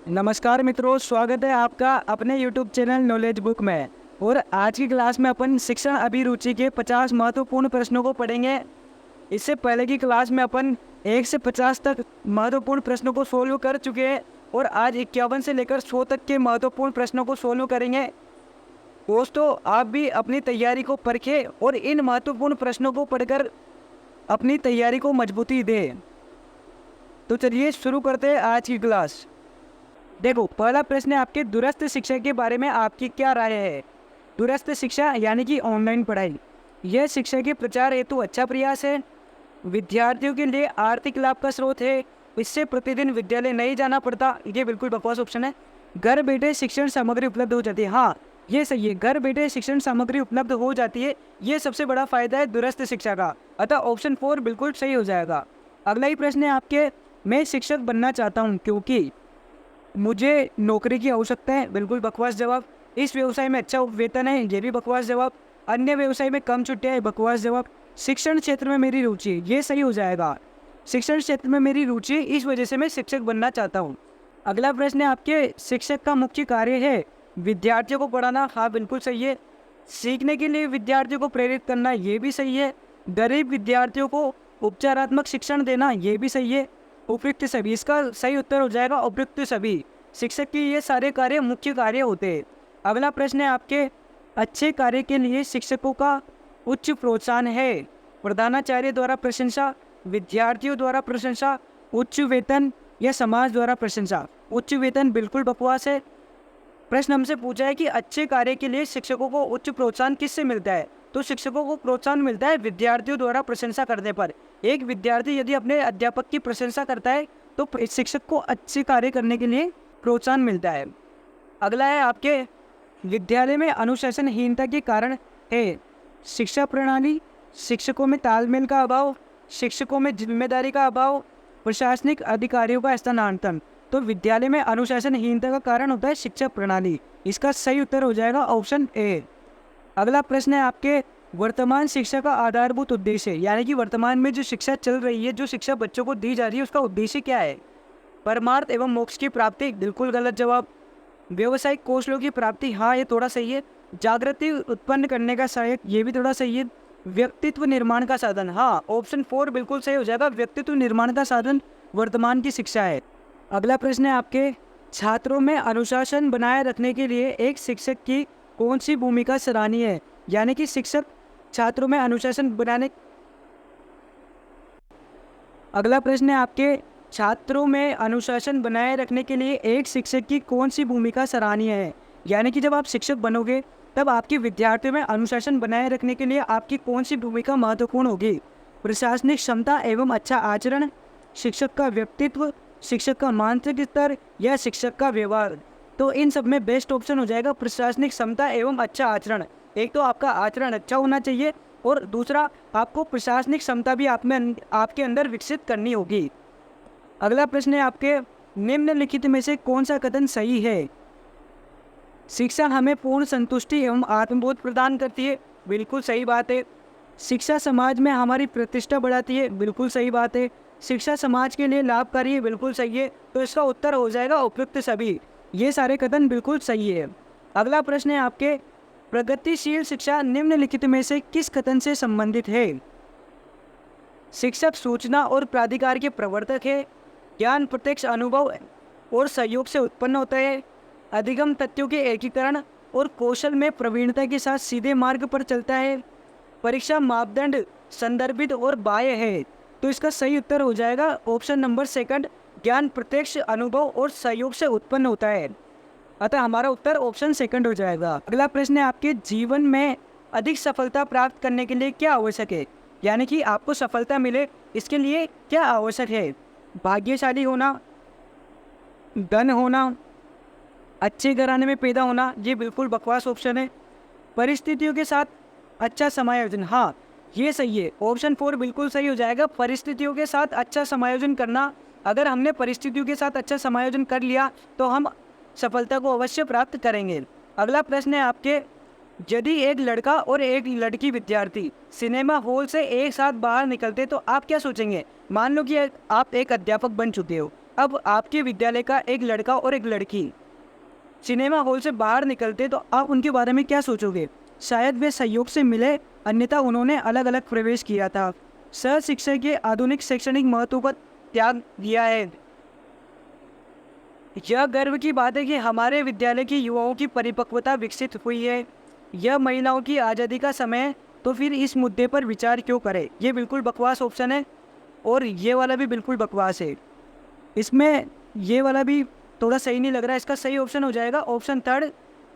नमस्कार मित्रों, स्वागत है आपका अपने YouTube चैनल नॉलेज बुक में। और आज की क्लास में अपन शिक्षण अभिरुचि के 50 महत्वपूर्ण प्रश्नों को पढ़ेंगे। इससे पहले की क्लास में अपन 1 से 50 तक महत्वपूर्ण प्रश्नों को सोल्व कर चुके हैं और आज 51 से लेकर 100 तक के महत्वपूर्ण प्रश्नों को सोल्व करेंगे। दोस्तों, आप भी अपनी तैयारी को परखें और इन महत्वपूर्ण प्रश्नों को पढ़कर अपनी तैयारी को मजबूती दें। तो चलिए शुरू करते हैं आज की क्लास। देखो, पहला प्रश्न है आपके दूरस्थ शिक्षा के बारे में आपकी क्या राय है। दूरस्थ शिक्षा यानी कि ऑनलाइन पढ़ाई, यह शिक्षा के प्रचार हेतु अच्छा प्रयास है। विद्यार्थियों के लिए आर्थिक लाभ का स्रोत है। इससे प्रतिदिन विद्यालय नहीं जाना पड़ता। ये बिल्कुल बकवास ऑप्शन है। घर बैठे शिक्षण सामग्री उपलब्ध हो जाती है। हाँ, ये सही है, घर बैठे शिक्षण सामग्री उपलब्ध हो जाती है। ये सबसे बड़ा फायदा है दूरस्थ शिक्षा का। अतः ऑप्शन 4 बिल्कुल सही हो जाएगा। अगला ही प्रश्न है आपके, मैं शिक्षक बनना चाहता हूँ क्योंकि मुझे नौकरी की आवश्यकता है। बिल्कुल बकवास जवाब। इस व्यवसाय में अच्छा वेतन है। ये भी बकवास जवाब। अन्य व्यवसाय में कम छुट्टियां है। बकवास जवाब। शिक्षण क्षेत्र में मेरी रुचि है, ये सही हो जाएगा। शिक्षण क्षेत्र में मेरी रुचि है, इस वजह से मैं शिक्षक बनना चाहता हूँ। अगला प्रश्न है आपके, शिक्षक का मुख्य कार्य है विद्यार्थियों को पढ़ाना। हाँ, बिल्कुल सही है। सीखने के लिए विद्यार्थियों को प्रेरित करना, ये भी सही है। गरीब विद्यार्थियों को उपचारात्मक शिक्षण देना, ये भी सही है। उपयुक्त सभी, इसका सही उत्तर हो जाएगा उपयुक्त सभी। शिक्षक के ये सारे कार्य मुख्य कार्य होते हैं। अगला प्रश्न है आपके, अच्छे कार्य के लिए शिक्षकों का उच्च प्रोत्साहन है। प्रधानाचार्य द्वारा प्रशंसा, विद्यार्थियों द्वारा प्रशंसा, उच्च वेतन या समाज द्वारा प्रशंसा। उच्च वेतन बिल्कुल बकवास है। प्रश्न हमसे पूछा है कि अच्छे कार्य के लिए शिक्षकों को उच्च प्रोत्साहन किससे मिलता है। तो शिक्षकों को प्रोत्साहन मिलता है विद्यार्थियों द्वारा प्रशंसा करने पर। एक विद्यार्थी यदि अपने अध्यापक की प्रशंसा करता है तो शिक्षक को अच्छे कार्य करने के लिए प्रोत्साहन मिलता है। अगला है आपके, विद्यालय में अनुशासनहीनता के कारण है शिक्षा प्रणाली, शिक्षकों में तालमेल का अभाव, शिक्षकों में जिम्मेदारी का अभाव, प्रशासनिक अधिकारियों का स्थानांतरण। तो विद्यालय में अनुशासनहीनता का कारण होता है शिक्षा प्रणाली। इसका सही उत्तर हो जाएगा ऑप्शन ए। अगला प्रश्न है आपके, वर्तमान शिक्षा का आधारभूत उद्देश्य, यानी कि वर्तमान में जो शिक्षा चल रही है, जो शिक्षा बच्चों को दी जा रही है, उसका उद्देश्य क्या है। परमार्थ एवं मोक्ष की प्राप्ति, बिल्कुल गलत जवाब। व्यवसायिक कौशलों की प्राप्ति, हाँ ये थोड़ा सही है। जागृति उत्पन्न करने का सहायक, ये भी थोड़ा सही है। व्यक्तित्व निर्माण का साधन, हाँ ऑप्शन 4 बिल्कुल सही हो जाएगा। व्यक्तित्व निर्माण का साधन वर्तमान की शिक्षा है। अगला प्रश्न है आपके, छात्रों में अनुशासन बनाए रखने के लिए एक शिक्षक की कौन सी भूमिका सराहनीय है। यानी कि शिक्षक छात्रों में अनुशासन बनाने। अगला प्रश्न है आपके, छात्रों में अनुशासन बनाए रखने के लिए एक शिक्षक की कौन सी भूमिका सराहनीय है। यानी कि जब आप शिक्षक बनोगे तब आपके विद्यार्थियों में अनुशासन बनाए रखने के लिए आपकी कौन सी भूमिका महत्वपूर्ण होगी। प्रशासनिक क्षमता एवं अच्छा आचरण, शिक्षक का व्यक्तित्व, शिक्षक का मानसिक स्तर या शिक्षक का व्यवहार। तो इन सब में बेस्ट ऑप्शन हो जाएगा प्रशासनिक क्षमता एवं अच्छा आचरण। एक तो आपका आचरण अच्छा होना चाहिए और दूसरा आपको प्रशासनिक क्षमता भी आपके अंदर विकसित करनी होगी। अगला प्रश्न है आपके, निम्नलिखित में से कौन सा कथन सही है। शिक्षा हमें पूर्ण संतुष्टि एवं आत्मबोध प्रदान करती है, बिल्कुल सही बात है। शिक्षा समाज में हमारी प्रतिष्ठा बढ़ाती है, बिल्कुल सही बात है। शिक्षा समाज के लिए लाभकारी है, बिल्कुल सही है। तो इसका उत्तर हो जाएगा उपयुक्त सभी। ये सारे कथन बिल्कुल सही है। अगला प्रश्न है आपके, प्रगतिशील शिक्षा निम्नलिखित में से किस कथन से संबंधित है। शिक्षक सूचना और प्राधिकार के प्रवर्तक है। ज्ञान प्रत्यक्ष अनुभव और सहयोग से उत्पन्न होता है। अधिगम तथ्यों के एकीकरण और कौशल में प्रवीणता के साथ सीधे मार्ग पर चलता है। परीक्षा मापदंड संदर्भित और बाह्य है। तो इसका सही उत्तर हो जाएगा ऑप्शन नंबर 2, ज्ञान प्रत्यक्ष अनुभव और सहयोग से उत्पन्न होता है। अतः हमारा उत्तर ऑप्शन 2 हो जाएगा। अगला प्रश्न है आपके, जीवन में अधिक सफलता प्राप्त करने के लिए क्या आवश्यक है। यानी कि आपको सफलता मिले इसके लिए क्या आवश्यक है। भाग्यशाली होना, धन होना, अच्छे घराने में पैदा होना, ये बिल्कुल बकवास ऑप्शन है। परिस्थितियों के साथ अच्छा समायोजन, हाँ ये सही है। ऑप्शन 4 बिल्कुल सही हो जाएगा। परिस्थितियों के साथ अच्छा समायोजन करना, अगर हमने परिस्थितियों के साथ अच्छा समायोजन कर लिया तो हम सफलता को अवश्य प्राप्त करेंगे। अगला प्रश्न है आपके, यदि एक लड़का और एक लड़की विद्यार्थी सिनेमा हॉल से एक साथ बाहर निकलते तो आप क्या सोचेंगे। मान लो कि आप एक अध्यापक बन चुके हो अब आपके विद्यालय का एक लड़का और एक लड़की सिनेमा हॉल से बाहर निकलते तो आप उनके बारे में क्या सोचोगे? शायद वे संयोग से मिले, अन्यथा उन्होंने अलग अलग प्रवेश किया था। सह शिक्षा के आधुनिक शैक्षणिक महत्व को त्याग दिया है। यह गर्व की बात है कि हमारे विद्यालय के युवाओं की परिपक्वता विकसित हुई है। यह महिलाओं की आज़ादी का समय है, तो फिर इस मुद्दे पर विचार क्यों करें? ये बिल्कुल बकवास ऑप्शन है और ये वाला भी बिल्कुल बकवास है। इसमें ये वाला भी थोड़ा सही नहीं लग रहा है। इसका सही ऑप्शन हो जाएगा ऑप्शन थर्ड।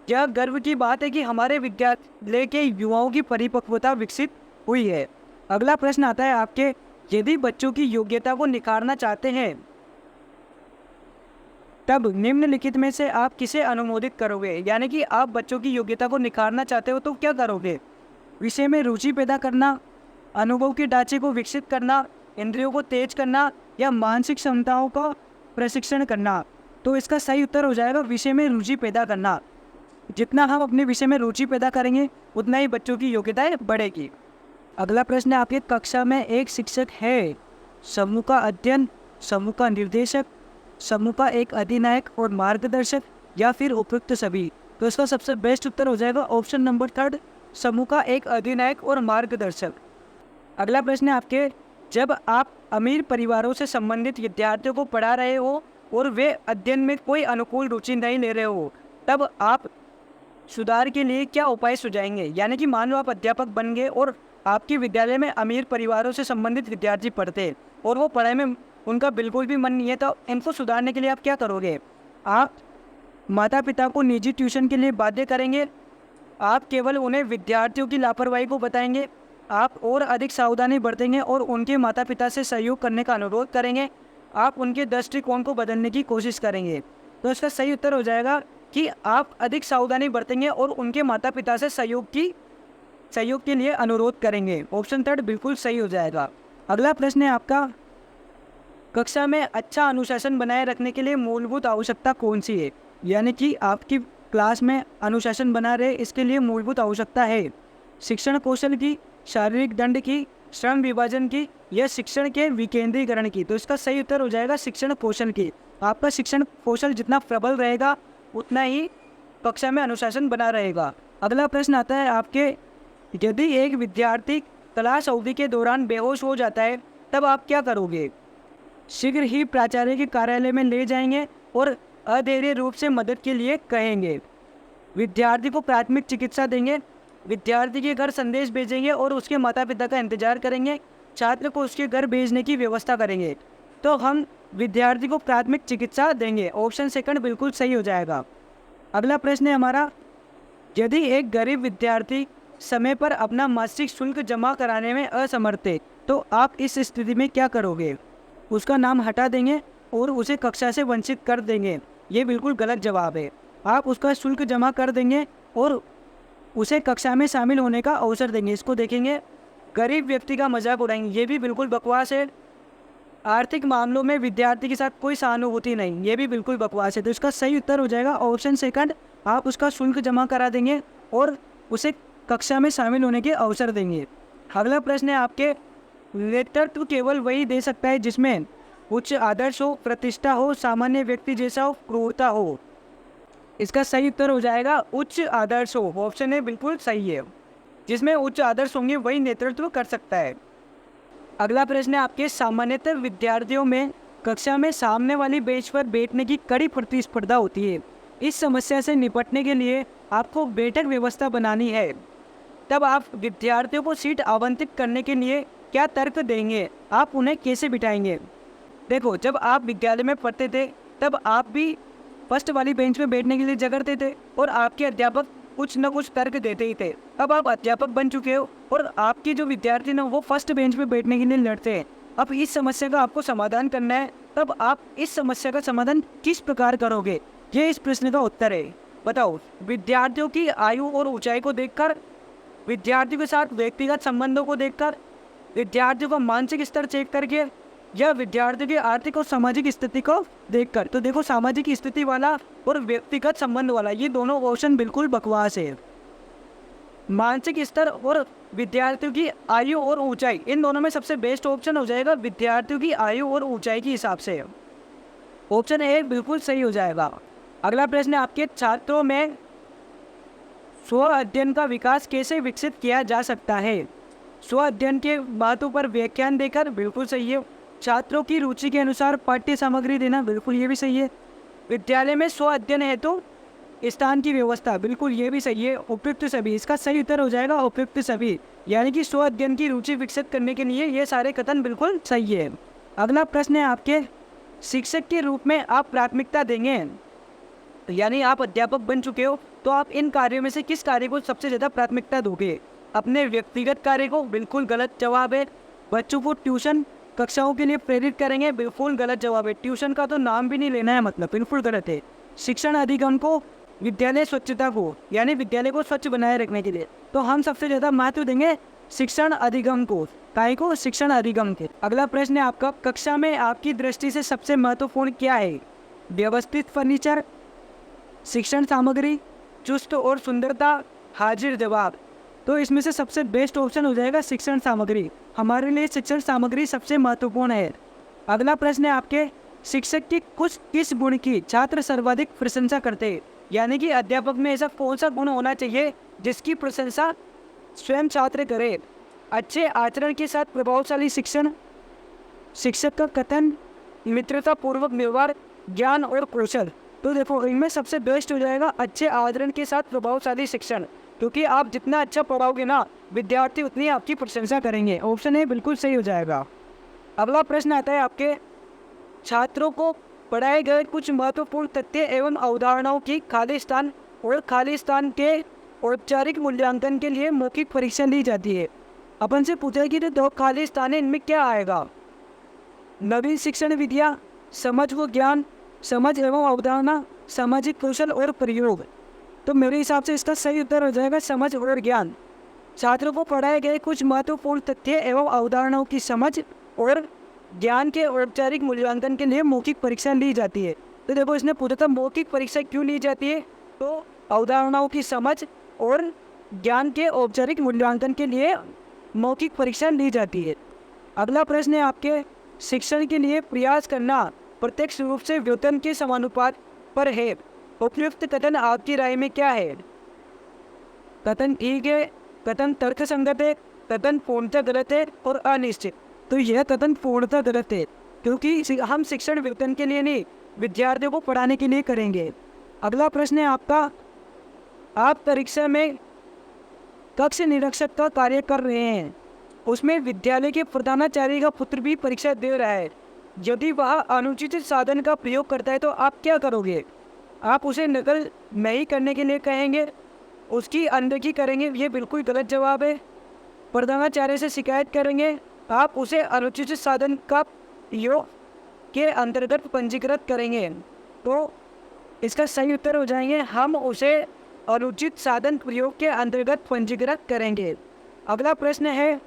यह गर्व की बात है कि हमारे विद्यालय के युवाओं की परिपक्वता विकसित हुई है। अगला प्रश्न आता है आपके, यदि बच्चों की योग्यता को निखारना चाहते हैं तब निम्नलिखित में से आप किसे अनुमोदित करोगे? यानी कि आप बच्चों की योग्यता को निखारना चाहते हो तो क्या करोगे? विषय में रुचि पैदा करना, अनुभव के ढांचे को विकसित करना, इंद्रियों को तेज करना या मानसिक क्षमताओं का प्रशिक्षण करना। तो इसका सही उत्तर हो जाएगा विषय में रुचि पैदा करना। जितना हम अपने विषय में रुचि पैदा करेंगे उतना ही बच्चों की योग्यताएं बढ़ेगी। अगला प्रश्न आपके, कक्षा में एक शिक्षक है, समूह का अध्ययन, समूह का निर्देशक, समूह का एक अधिनायक और मार्गदर्शक या फिर उपयुक्त सभी। तो इसका सबसे बेस्ट उत्तर हो जाएगा ऑप्शन नंबर थर्ड, समूह का एक अधिनायक और मार्गदर्शक। अगला प्रश्न है आपके, जब आप अमीर परिवारों से संबंधित विद्यार्थियों को पढ़ा रहे हो और वे अध्ययन में कोई अनुकूल रुचि नहीं ले रहे हो, तब आप सुधार के लिए क्या उपाय सुझाएंगे? यानी कि मान लो आप अध्यापक बन गए और आपके विद्यालय में अमीर परिवारों से संबंधित विद्यार्थी पढ़ते हैं और वो पढ़ाई में उनका बिल्कुल भी मन नहीं है, तो इनको सुधारने के लिए आप क्या करोगे? आप माता पिता को निजी ट्यूशन के लिए बाध्य करेंगे, आप केवल उन्हें विद्यार्थियों की लापरवाही को बताएंगे, आप और अधिक सावधानी बरतेंगे और उनके माता पिता से सहयोग करने का अनुरोध करेंगे, आप उनके दृष्टिकोण को बदलने की कोशिश करेंगे। तो इसका सही उत्तर हो जाएगा कि आप अधिक सावधानी बरतेंगे और उनके माता पिता से सहयोग के लिए अनुरोध करेंगे। ऑप्शन थर्ड बिल्कुल सही हो जाएगा। अगला प्रश्न है आपका, कक्षा में अच्छा अनुशासन बनाए रखने के लिए मूलभूत आवश्यकता कौन सी है? यानी कि आपकी क्लास में अनुशासन बना रहे इसके लिए मूलभूत आवश्यकता है शिक्षण कौशल की, शारीरिक दंड की, श्रम विभाजन की या शिक्षण के विकेंद्रीकरण की। तो इसका सही उत्तर हो जाएगा शिक्षण कौशल की। आपका शिक्षण कौशल जितना प्रबल रहेगा उतना ही कक्षा में अनुशासन बना रहेगा। अगला प्रश्न आता है आपके, यदि एक विद्यार्थी क्लास अवधि के दौरान बेहोश हो जाता है तब आप क्या करोगे? शीघ्र ही प्राचार्य के कार्यालय में ले जाएंगे और अधैर्य रूप से मदद के लिए कहेंगे, विद्यार्थी को प्राथमिक चिकित्सा देंगे, विद्यार्थी के घर संदेश भेजेंगे और उसके माता पिता का इंतजार करेंगे, छात्र को उसके घर भेजने की व्यवस्था करेंगे। तो हम विद्यार्थी को प्राथमिक चिकित्सा देंगे। ऑप्शन सेकंड बिल्कुल सही हो जाएगा। अगला प्रश्न है हमारा, यदि एक गरीब विद्यार्थी समय पर अपना मासिक शुल्क जमा कराने में असमर्थ है तो आप इस स्थिति में क्या करोगे? उसका नाम हटा देंगे और उसे कक्षा से वंचित कर देंगे। ये बिल्कुल गलत जवाब है। आप उसका शुल्क जमा कर देंगे और उसे कक्षा में शामिल होने का अवसर देंगे। इसको देखेंगे गरीब व्यक्ति का मजाक उड़ाएंगे, ये भी बिल्कुल बकवास है। आर्थिक मामलों में विद्यार्थी के साथ कोई सहानुभूति नहीं, ये भी बिल्कुल बकवास है। तो इसका सही उत्तर हो जाएगा ऑप्शन सेकंड, आप उसका शुल्क जमा करा देंगे और उसे कक्षा में शामिल होने के अवसर देंगे। अगला प्रश्न है आपके, नेतृत्व केवल वही दे सकता है जिसमें उच्च आदर्श हो, प्रतिष्ठा हो, सामान्य व्यक्ति जैसा हो, क्रूरता हो। इसका सही उत्तर हो जाएगा उच्च आदर्श हो। ऑप्शन ए बिल्कुल सही है। जिसमें उच्च आदर्श होंगे वही नेतृत्व कर सकता है। अगला प्रश्न है आपके, सामान्यतः विद्यार्थियों में कक्षा में सामने वाली बेंच पर बैठने की कड़ी प्रतिस्पर्धा होती है। इस समस्या से निपटने के लिए आपको बैठक व्यवस्था बनानी है। तब आप विद्यार्थियों को सीट आवंटित करने के लिए क्या तर्क देंगे? आप उन्हें कैसे बिठाएंगे? देखो, जब आप विद्यालय में पढ़ते थे तब आप भी फर्स्ट वाली बेंच में बैठने के लिए जगड़ते थे और आपके अध्यापक कुछ न कुछ तर्क देते ही थे। अब आप अध्यापक बन चुके हो और आपके जो विद्यार्थी ना वो फर्स्ट बेंच पे बैठने के लिए लड़ते हैं। अब इस समस्या का आपको समाधान करना है, तब आप इस समस्या का समाधान किस प्रकार करोगे? ये इस प्रश्न का उत्तर है। बताओ, विद्यार्थियों की आयु और ऊंचाई को देखकर, विद्यार्थियों के साथ व्यक्तिगत संबंधों को देखकर, विद्यार्थियों का मानसिक स्तर चेक करके या विद्यार्थियों की आर्थिक और सामाजिक स्थिति को देखकर। तो देखो, सामाजिक स्थिति वाला और व्यक्तिगत संबंध वाला, ये दोनों ऑप्शन बिल्कुल बकवास है। मानसिक स्तर और विद्यार्थियों की आयु और ऊंचाई, इन दोनों में सबसे बेस्ट ऑप्शन हो जाएगा विद्यार्थियों की आयु और ऊंचाई के हिसाब से। ऑप्शन ए बिल्कुल सही हो जाएगा। अगला प्रश्न है आपके, छात्रों में स्व अध्ययन का विकास कैसे विकसित किया जा सकता है? स्व अध्ययन के बातों पर व्याख्यान देकर, बिल्कुल सही है। छात्रों की रुचि के अनुसार पाठ्य सामग्री देना, बिल्कुल ये भी सही है। विद्यालय में स्व अध्ययन है तो स्थान की व्यवस्था, बिल्कुल ये भी सही है। उपयुक्त सभी, इसका सही उत्तर हो जाएगा उपयुक्त सभी, यानी कि स्व अध्ययन की रुचि विकसित करने के लिए ये सारे कथन बिल्कुल सही है। अगला प्रश्न है आपके, शिक्षक के रूप में आप प्राथमिकता देंगे, यानी आप अध्यापक बन चुके हो तो आप इन कार्यों में से किस कार्य को सबसे ज़्यादा प्राथमिकता दोगे? अपने व्यक्तिगत कार्य को, बिल्कुल गलत जवाब है। बच्चों को ट्यूशन कक्षाओं के लिए प्रेरित करेंगे, बिल्कुल गलत जवाब है। ट्यूशन का तो नाम भी नहीं लेना है, मतलब बिल्कुल गलत है। शिक्षण अधिगम को, विद्यालय स्वच्छता को, यानी विद्यालय को स्वच्छ बनाए रखने के लिए, तो हम सबसे ज़्यादा महत्व देंगे शिक्षण अधिगम को। काय को? शिक्षण अधिगम के। अगला प्रश्न है आपका, कक्षा में आपकी दृष्टि से सबसे महत्वपूर्ण क्या है? व्यवस्थित फर्नीचर, शिक्षण सामग्री, चुस्त और सुंदरता, हाजिर जवाब। तो इसमें से सबसे बेस्ट ऑप्शन हो जाएगा शिक्षण सामग्री। हमारे लिए शिक्षण सामग्री सबसे महत्वपूर्ण है। अगला प्रश्न है आपके, शिक्षक की किस गुण की छात्र सर्वाधिक प्रशंसा करते हैं? यानी कि अध्यापक में ऐसा कौन सा गुण होना चाहिए जिसकी प्रशंसा स्वयं छात्र करे? अच्छे आचरण के साथ प्रभावशाली शिक्षण, शिक्षक का कथन, मित्रता पूर्वक व्यवहार, ज्ञान और कौशल। तो देखो, इनमें सबसे बेस्ट हो जाएगा अच्छे आचरण के साथ प्रभावशाली शिक्षण, क्योंकि आप जितना अच्छा पढ़ाओगे ना, विद्यार्थी उतनी आपकी प्रशंसा करेंगे। ऑप्शन ए बिल्कुल सही हो जाएगा। अगला प्रश्न आता है आपके, छात्रों को पढ़ाए गए कुछ महत्वपूर्ण तथ्य एवं अवधारणाओं की खाली स्थान के औपचारिक मूल्यांकन के लिए मौखिक परीक्षा ली जाती है। अपन से पूछा कि तो खाली स्थान है, इनमें क्या आएगा? नवीन शिक्षण विधियाँ, समझ व ज्ञान, समझ एवं अवधारणा, सामाजिक कौशल और प्रयोग। तो मेरे हिसाब से इसका सही उत्तर हो जाएगा समझ और ज्ञान। छात्रों को पढ़ाए गए कुछ महत्वपूर्ण तथ्य एवं अवधारणाओं की समझ और ज्ञान के औपचारिक मूल्यांकन के लिए मौखिक परीक्षा ली जाती है। तो देखो, इसने पूछा था मौखिक परीक्षा क्यों ली जाती है, तो अवधारणाओं की समझ और ज्ञान के औपचारिक मूल्यांकन के लिए मौखिक परीक्षा ली जाती है। अगला प्रश्न है आपके, शिक्षण के लिए प्रयास करना प्रत्यक्ष रूप से वेतन के समानुपात पर है। उपयुक्त कथन आपकी राय में क्या है? कथन ठीक है, कथन तर्कसंगत है, कथन पूर्णतः गलत है और अनिश्चित। तो यह कथन पूर्णतः गलत है, क्योंकि हम शिक्षण वेतन के लिए नहीं, विद्यार्थियों को पढ़ाने के लिए करेंगे। अगला प्रश्न है आपका, आप परीक्षा में कक्ष निरीक्षक का कार्य कर रहे हैं, उसमें विद्यालय के प्रधानाचार्य का पुत्र भी परीक्षा दे रहा है। यदि वह अनुचित साधन का प्रयोग करता है तो आप क्या करोगे? आप उसे नकल नहीं करने के लिए कहेंगे, उसकी अनदेखी करेंगे, ये बिल्कुल गलत जवाब है। प्रधानाचार्य से शिकायत करेंगे, आप उसे अनुचित साधन का प्रयोग के अंतर्गत पंजीकृत करेंगे। तो इसका सही उत्तर हो जाएंगे, हम उसे अनुचित साधन प्रयोग के अंतर्गत पंजीकृत करेंगे। अगला प्रश्न है,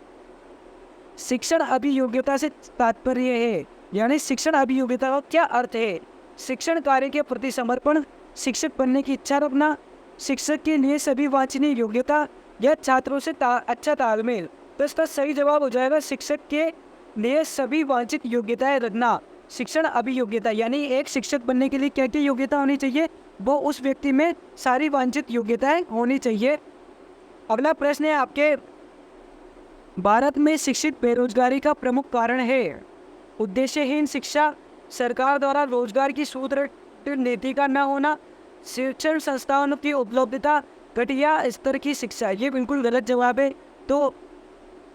शिक्षण अभियोग्यता से तात्पर्य है, यानी शिक्षण अभियोग्यता का क्या अर्थ है? शिक्षण कार्य के प्रति समर्पण, शिक्षक बनने की इच्छा रखना, शिक्षक के लिए सभी वांछनीय योग्यता या छात्रों से अच्छा तालमेल। तो इसका सही जवाब हो जाएगा शिक्षक के लिए सभी वांछित योग्यताएं रखना। शिक्षण अभियोग्यता यानी एक शिक्षक बनने के लिए क्या क्या योग्यता होनी चाहिए? वो उस व्यक्ति में सारी वांछित योग्यताएं होनी चाहिए। अगला प्रश्न है आपके, भारत में शिक्षित बेरोजगारी का प्रमुख कारण है। उद्देश्यहीन शिक्षा, सरकार द्वारा रोजगार की सुदृढ़ नीति का न होना, शिक्षण संस्थानों की उपलब्धता, घटिया स्तर की शिक्षा। ये बिल्कुल गलत जवाब है। तो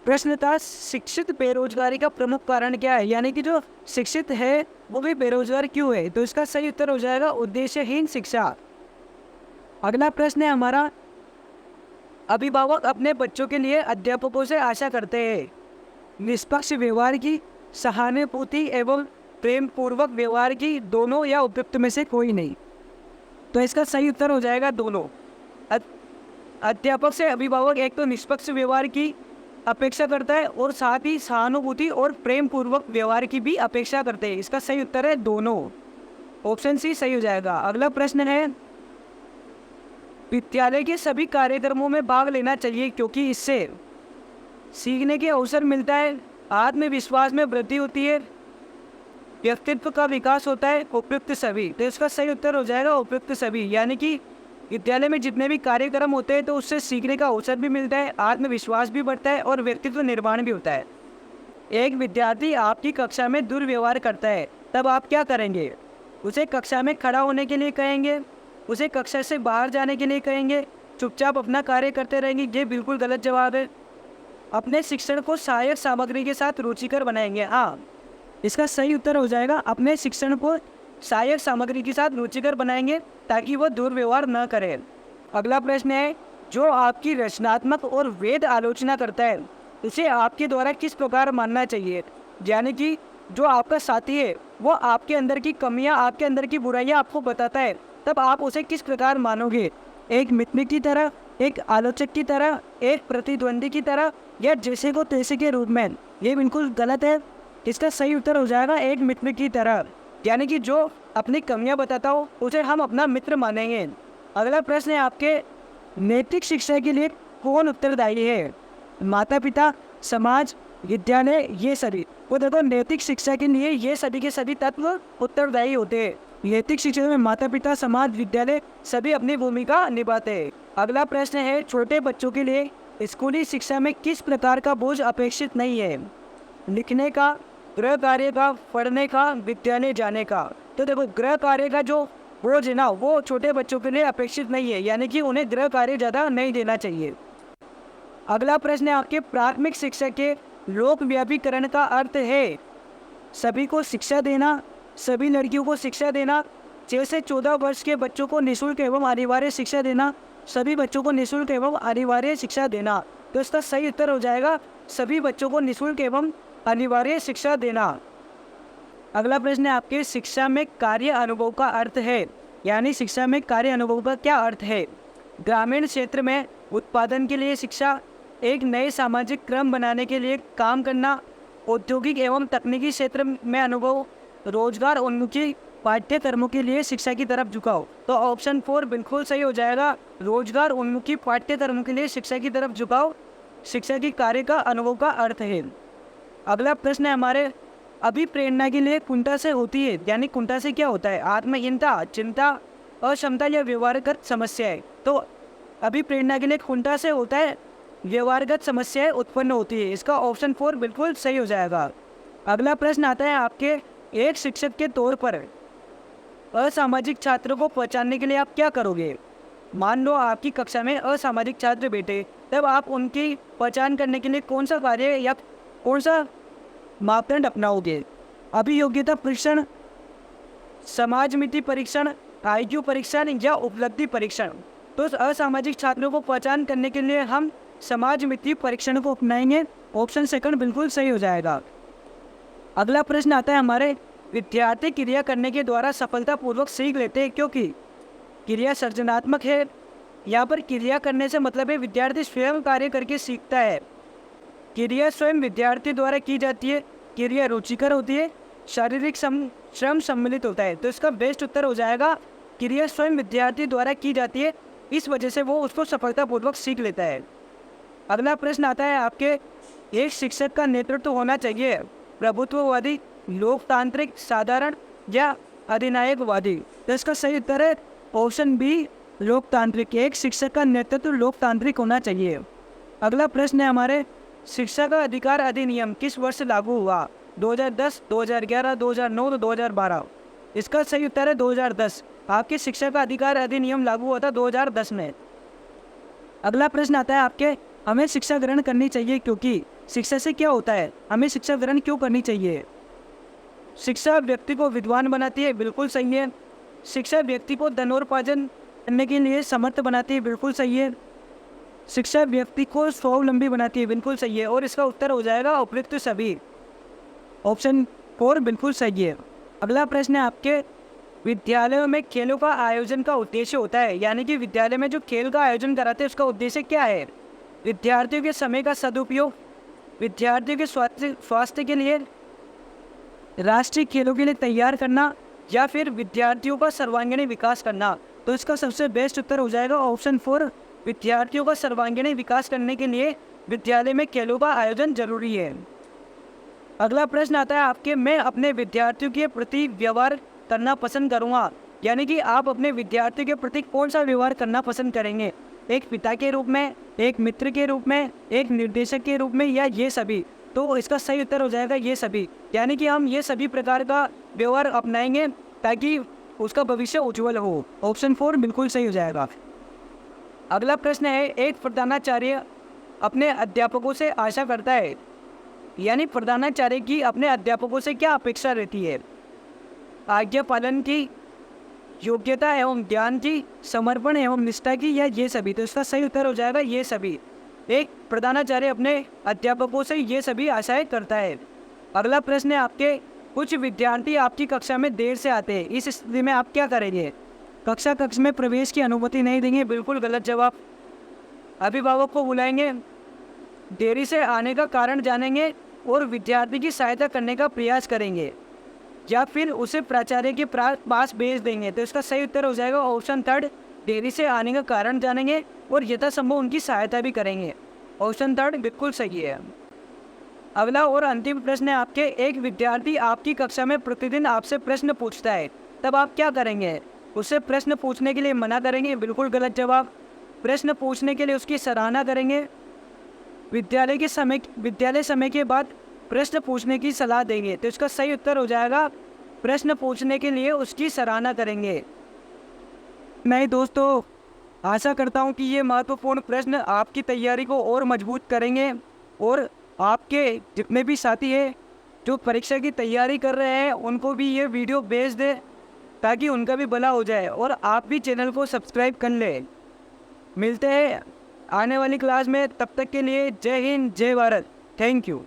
प्रश्न था, शिक्षित बेरोजगारी का प्रमुख कारण क्या है, यानी कि जो शिक्षित है वो भी बेरोजगार क्यों है? तो इसका सही उत्तर हो जाएगा उद्देश्यहीन शिक्षा। अगला प्रश्न है हमारा, अभिभावक अपने बच्चों के लिए अध्यापकों से आशा करते हैं निष्पक्ष व्यवहार की, सहानुभूति एवं प्रेम पूर्वक व्यवहार की, दोनों या उपयुक्त में से कोई नहीं। तो इसका सही उत्तर हो जाएगा दोनों। अध्यापक से अभिभावक एक तो निष्पक्ष व्यवहार की अपेक्षा करता है और साथ ही सहानुभूति और प्रेम पूर्वक व्यवहार की भी अपेक्षा करते हैं। इसका सही उत्तर है दोनों। ऑप्शन सी सही हो जाएगा। अगला प्रश्न है, विद्यालय के सभी कार्यक्रमों में भाग लेना चाहिए क्योंकि इससे सीखने के अवसर मिलता है, आत्मविश्वास में वृद्धि होती है, व्यक्तित्व का विकास होता है उपयुक्त सभी। तो इसका सही उत्तर हो जाएगा उपयुक्त सभी, यानी कि विद्यालय में जितने भी कार्यक्रम होते हैं तो उससे सीखने का अवसर भी मिलता है, आत्मविश्वास भी बढ़ता है और व्यक्तित्व निर्माण भी होता है। एक विद्यार्थी आपकी कक्षा में दुर्व्यवहार करता है, तब आप क्या करेंगे? उसे कक्षा में खड़ा होने के लिए कहेंगे, उसे कक्षा से बाहर जाने के लिए कहेंगे, चुपचाप अपना कार्य करते रहेंगे? ये बिल्कुल गलत जवाब है। अपने शिक्षण को सहायक सामग्री के साथ रुचिकर बनाएंगे। हाँ, इसका सही उत्तर हो जाएगा अपने शिक्षण को सहायक सामग्री के साथ रुचिकर बनाएंगे ताकि वह दुर्व्यवहार न करे। अगला प्रश्न है, जो आपकी रचनात्मक और वेद आलोचना करता है उसे आपके द्वारा किस प्रकार मानना चाहिए? यानी कि जो आपका साथी है वो आपके अंदर की कमियां, आपके अंदर की बुराइयां आपको बताता है, तब आप उसे किस प्रकार मानोगे? एक मित्र की तरह, एक आलोचक की तरह, एक प्रतिद्वंदी की तरह, या जैसे को तैसे के रूप में? ये बिल्कुल गलत है। इसका सही उत्तर हो जाएगा एक मित्र की तरह, यानी कि जो अपनी कमियां बताता हो उसे हम अपना मित्र मानेंगे। अगला प्रश्न है आपके, नैतिक शिक्षा के लिए कौन उत्तरदायी है? माता पिता, समाज, विद्यालय, ये सभी। वो देखो, नैतिक शिक्षा के लिए ये सभी के सभी तत्व उत्तरदायी होते हैं। नैतिक शिक्षा में माता पिता, समाज, विद्यालय सभी अपनी भूमिका निभाते हैं। अगला प्रश्न है, छोटे बच्चों के लिए स्कूली शिक्षा में किस प्रकार का बोझ अपेक्षित नहीं है? लिखने का, गृह कार्य का, पढ़ने का, विद्यालय जाने का। तो देखो, गृह कार्य का जो बोझ है ना वो छोटे बच्चों के लिए अपेक्षित नहीं है, यानी कि उन्हें गृह कार्य ज़्यादा नहीं देना चाहिए। अगला प्रश्न है आपके, प्राथमिक शिक्षा के लोकव्यापीकरण का अर्थ है सभी को शिक्षा देना, सभी लड़कियों को शिक्षा देना, 6 से 14 वर्ष के बच्चों को निःशुल्क एवं अनिवार्य शिक्षा देना, सभी बच्चों को निःशुल्क एवं अनिवार्य शिक्षा देना। तो इसका सही उत्तर हो जाएगा सभी बच्चों को निःशुल्क एवं अनिवार्य शिक्षा देना। अगला प्रश्न है आपके, शिक्षा में कार्य अनुभव का अर्थ है, यानी शिक्षा में कार्य अनुभव का क्या अर्थ है? ग्रामीण क्षेत्र में उत्पादन के लिए शिक्षा, एक नए सामाजिक क्रम बनाने के लिए काम करना, औद्योगिक एवं तकनीकी क्षेत्र में अनुभव, रोजगार उन्मुखी पाठ्यक्रमों के लिए शिक्षा की तरफ झुकाव। तो ऑप्शन 4 बिल्कुल सही हो जाएगा, रोजगार उन्मुखी पाठ्यक्रमों के लिए शिक्षा की तरफ झुकाव शिक्षा की कार्य का अनुभव का अर्थ है। अगला प्रश्न है हमारे, अभिप्रेरणा के लिए कुंठा से होती है, यानी कुंठा से क्या होता है? आत्महीनता, चिंता, अक्षमता या व्यवहारगत समस्याएं। तो अभिप्रेरणा के लिए कुंठा से होता है व्यवहारगत समस्याएं उत्पन्न होती है। इसका ऑप्शन 4 बिल्कुल सही हो जाएगा। अगला प्रश्न आता है आपके, एक शिक्षक के तौर पर असामाजिक छात्रों को पहचानने के लिए आप क्या करोगे? मान लो आपकी कक्षा में असामाजिक छात्र बैठे, तब आप उनकी पहचान करने के लिए कौन सा कार्य या कौन सा मापदंड अपनाओगे? अभियोग्यता परीक्षण, समाज मिति परीक्षण, IQ परीक्षण या उपलब्धि परीक्षण? तो असामाजिक छात्रों को पहचान करने के लिए हम समाज मिति परीक्षण को अपनाएंगे। ऑप्शन 2 बिल्कुल सही हो जाएगा। अगला प्रश्न आता है हमारे, विद्यार्थी क्रिया करने के द्वारा सफलतापूर्वक सीख लेते हैं क्योंकि क्रिया सृजनात्मक है। यहाँ पर क्रिया करने से मतलब है विद्यार्थी स्वयं कार्य करके सीखता है। क्रिया स्वयं विद्यार्थी द्वारा की जाती है, क्रिया रुचिकर होती है, शारीरिक श्रम सम्मिलित होता है। तो इसका बेस्ट उत्तर हो जाएगा क्रिया स्वयं विद्यार्थी द्वारा की जाती है, इस वजह से वो उसको सफलतापूर्वक सीख लेता है। अगला प्रश्न आता है आपके, एक शिक्षक का नेतृत्व होना चाहिए प्रभुत्ववादी, लोकतांत्रिक, साधारण या अधिनायकवादी? तो इसका सही उत्तर है ऑप्शन बी, लोकतांत्रिक। एक शिक्षक का नेतृत्व लोकतांत्रिक होना चाहिए। अगला प्रश्न है हमारे, शिक्षा का अधिकार अधिनियम किस वर्ष लागू हुआ? 2010, 2011, 2009, 2012? इसका सही उत्तर है 2010। आपके शिक्षा का अधिकार अधिनियम लागू हुआ था 2010 में। अगला प्रश्न आता है आपके, हमें शिक्षा ग्रहण करनी चाहिए क्योंकि? शिक्षा से क्या होता है? हमें शिक्षा ग्रहण क्यों करनी चाहिए? शिक्षा व्यक्ति को विद्वान बनाती है, बिल्कुल सही है। शिक्षा व्यक्ति को धनोपार्जन करने के लिए समर्थ बनाती है, बिल्कुल सही है। शिक्षा व्यक्ति को स्वावलंबी बनाती है, बिल्कुल सही है। और इसका उत्तर हो जाएगा उपयुक्त सभी। ऑप्शन 4 बिल्कुल सही है। अगला प्रश्न है आपके, विद्यालयों में खेलों का आयोजन का उद्देश्य होता है, यानी कि विद्यालय में जो खेल का आयोजन कराते हैं उसका उद्देश्य क्या है? विद्यार्थियों के समय का सदुपयोग, विद्यार्थियों के स्वास्थ्य के लिए, राष्ट्रीय खेलों के लिए तैयार करना, या फिर विद्यार्थियों का सर्वांगीण विकास करना? तो इसका सबसे बेस्ट उत्तर हो जाएगा ऑप्शन 4, विद्यार्थियों का सर्वांगीण विकास करने के लिए विद्यालय में खेलों का आयोजन जरूरी है। अगला प्रश्न आता है आपके, मैं अपने विद्यार्थियों के प्रति व्यवहार करना पसंद करूँगा। यानी कि आप अपने विद्यार्थियों के प्रति कौन सा व्यवहार करना पसंद करेंगे, एक पिता के रूप में, एक मित्र के रूप में, एक निर्देशक के रूप में, या ये सभी। तो इसका सही उत्तर हो जाएगा ये सभी। यानी कि हम ये सभी प्रकार का व्यवहार अपनाएंगे ताकि उसका भविष्य उज्जवल हो। ऑप्शन 4 बिल्कुल सही हो जाएगा। अगला प्रश्न है, एक प्रधानाचार्य अपने अध्यापकों से आशा करता है, यानी प्रधानाचार्य की अपने अध्यापकों से क्या अपेक्षा रहती है, आज्ञा पालन की, योग्यता एवं ज्ञान की, समर्पण एवं निष्ठा की, या ये सभी। तो इसका सही उत्तर हो जाएगा ये सभी। एक प्रधानाचार्य अपने अध्यापकों से ये सभी आशाएं करता है। अगला प्रश्न है आपके, कुछ विद्यार्थी आपकी कक्षा में देर से आते हैं, इस स्थिति में आप क्या करेंगे, कक्ष में प्रवेश की अनुमति नहीं देंगे, बिल्कुल गलत जवाब। अभिभावक को बुलाएंगे, देरी से आने का कारण जानेंगे और विद्यार्थी की सहायता करने का प्रयास करेंगे, या फिर उसे प्राचार्य के पास भेज देंगे। तो इसका सही उत्तर हो जाएगा ऑप्शन 3, देरी से आने का कारण जानेंगे और यथासंभव उनकी सहायता भी करेंगे। ऑप्शन 3 बिल्कुल सही है। अगला और अंतिम प्रश्न है आपके, एक विद्यार्थी आपकी कक्षा में प्रतिदिन आपसे प्रश्न पूछता है, तब आप क्या करेंगे, उसे प्रश्न पूछने के लिए मना करेंगे, बिल्कुल गलत जवाब। प्रश्न पूछने के लिए उसकी सराहना करेंगे, विद्यालय समय के बाद प्रश्न पूछने की सलाह देंगे। तो इसका सही उत्तर हो जाएगा प्रश्न पूछने के लिए उसकी सराहना करेंगे। मैं दोस्तों आशा करता हूं कि ये महत्वपूर्ण प्रश्न आपकी तैयारी को और मजबूत करेंगे और आपके जितने भी साथी हैं जो परीक्षा की तैयारी कर रहे हैं उनको भी ये वीडियो भेज दें ताकि उनका भी भला हो जाए और आप भी चैनल को सब्सक्राइब कर लें। मिलते हैं आने वाली क्लास में, तब तक के लिए जय हिंद, जय भारत, थैंक यू।